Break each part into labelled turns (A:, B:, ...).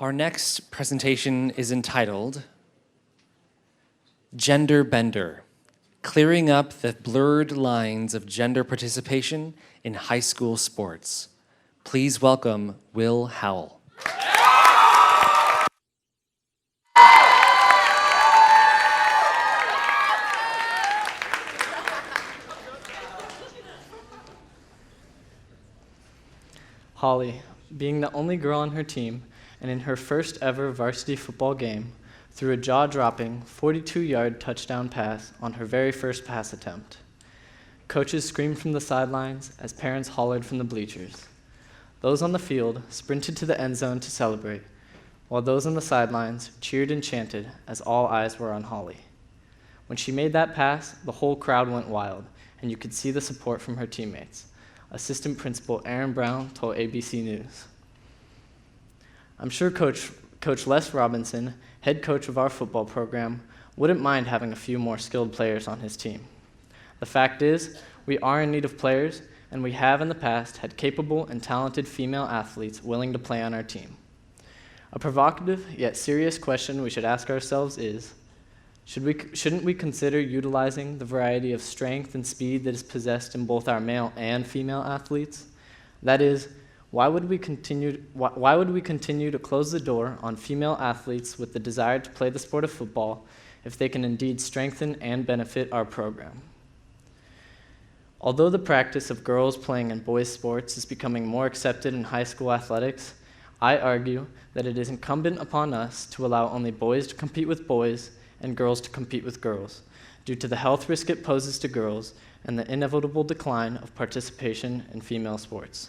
A: Our next presentation is entitled Gender Bender, Clearing Up the Blurred Lines of Gender Participation in High School Sports. Please welcome Will Howell.
B: Holly, being the only girl on her team and in her first ever varsity football game, threw a jaw-dropping 42-yard touchdown pass on her very first pass attempt. Coaches screamed from the sidelines as parents hollered from the bleachers. Those on the field sprinted to the end zone to celebrate, while those on the sidelines cheered and chanted as all eyes were on Holly. When she made that pass, the whole crowd went wild, and you could see the support from her teammates. Assistant Principal Aaron Brown told ABC News. I'm sure Coach Les Robinson, head coach of our football program, wouldn't mind having a few more skilled players on his team. The fact is, we are in need of players, and we have in the past had capable and talented female athletes willing to play on our team. A provocative yet serious question we should ask ourselves is, shouldn't we consider utilizing the variety of strength and speed that is possessed in both our male and female athletes? That is, why would we continue to close the door on female athletes with the desire to play the sport of football if they can indeed strengthen and benefit our program? Although the practice of girls playing in boys' sports is becoming more accepted in high school athletics, I argue that it is incumbent upon us to allow only boys to compete with boys and girls to compete with girls, due to the health risk it poses to girls and the inevitable decline of participation in female sports.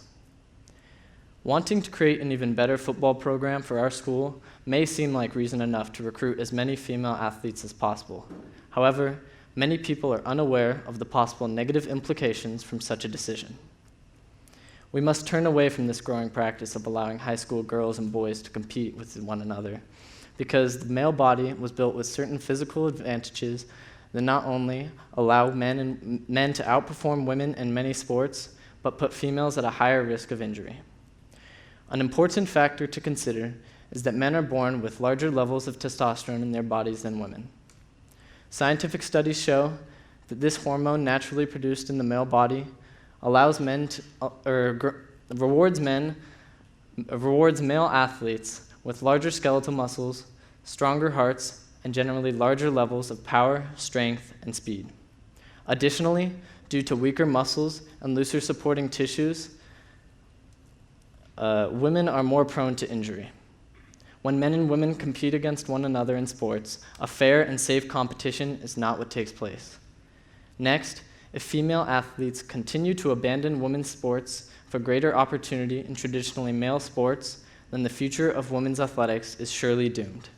B: Wanting to create an even better football program for our school may seem like reason enough to recruit as many female athletes as possible. However, many people are unaware of the possible negative implications from such a decision. We must turn away from this growing practice of allowing high school girls and boys to compete with one another, because the male body was built with certain physical advantages that not only allow men to outperform women in many sports, but put females at a higher risk of injury. An important factor to consider is that men are born with larger levels of testosterone in their bodies than women. Scientific studies show that this hormone naturally produced in the male body allows rewards male athletes with larger skeletal muscles, stronger hearts, and generally larger levels of power, strength, and speed. Additionally, due to weaker muscles and looser supporting tissues, women are more prone to injury. When men and women compete against one another in sports, a fair and safe competition is not what takes place. Next, if female athletes continue to abandon women's sports for greater opportunity in traditionally male sports, then the future of women's athletics is surely doomed.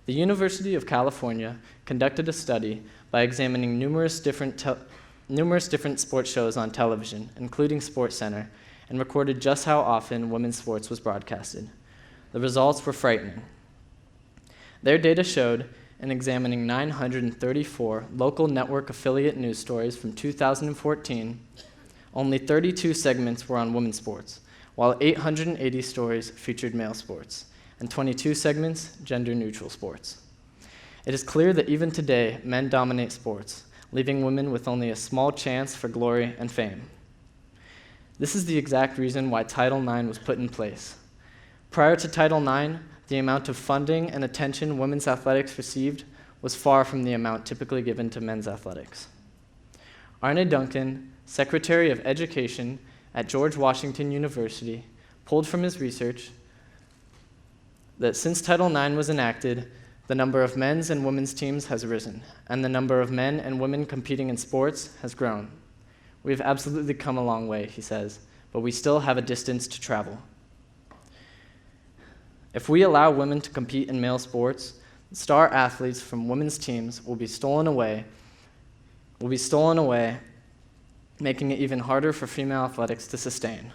B: The University of California conducted a study by examining numerous different sports shows on television, including SportsCenter, and recorded just how often women's sports was broadcasted. The results were frightening. Their data showed, in examining 934 local network affiliate news stories from 2014, only 32 segments were on women's sports, while 880 stories featured male sports, and 22 segments gender-neutral sports. It is clear that even today, men dominate sports, leaving women with only a small chance for glory and fame. This is the exact reason why Title IX was put in place. Prior to Title IX, the amount of funding and attention women's athletics received was far from the amount typically given to men's athletics. Arne Duncan, Secretary of Education at George Washington University, pulled from his research that since Title IX was enacted, the number of men's and women's teams has risen, and the number of men and women competing in sports has grown. We have absolutely come a long way, he says, but we still have a distance to travel. If we allow women to compete in male sports, star athletes from women's teams will be stolen away, making it even harder for female athletics to sustain.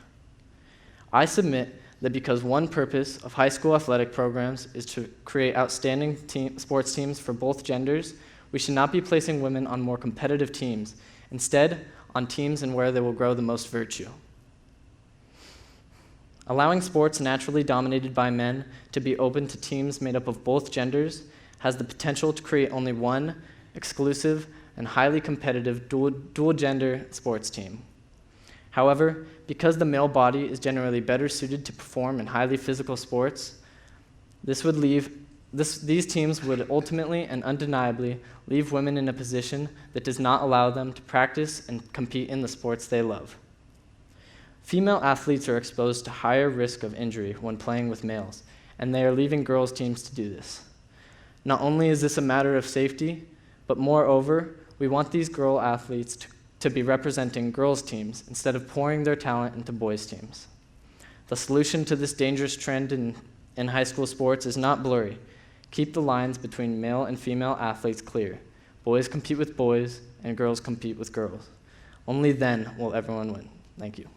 B: I submit that because one purpose of high school athletic programs is to create outstanding sports teams for both genders, we should not be placing women on more competitive teams, instead on teams in where they will grow the most virtue. Allowing sports naturally dominated by men to be open to teams made up of both genders has the potential to create only one exclusive and highly competitive dual-gender sports team. However, because the male body is generally better suited to perform in highly physical sports, these teams would ultimately and undeniably leave women in a position that does not allow them to practice and compete in the sports they love. Female athletes are exposed to higher risk of injury when playing with males, and they are leaving girls' teams to do this. Not only is this a matter of safety, but moreover, we want these girl athletes to be representing girls' teams instead of pouring their talent into boys' teams. The solution to this dangerous trend in high school sports is not blurry. Keep the lines between male and female athletes clear. Boys compete with boys, and girls compete with girls. Only then will everyone win. Thank you.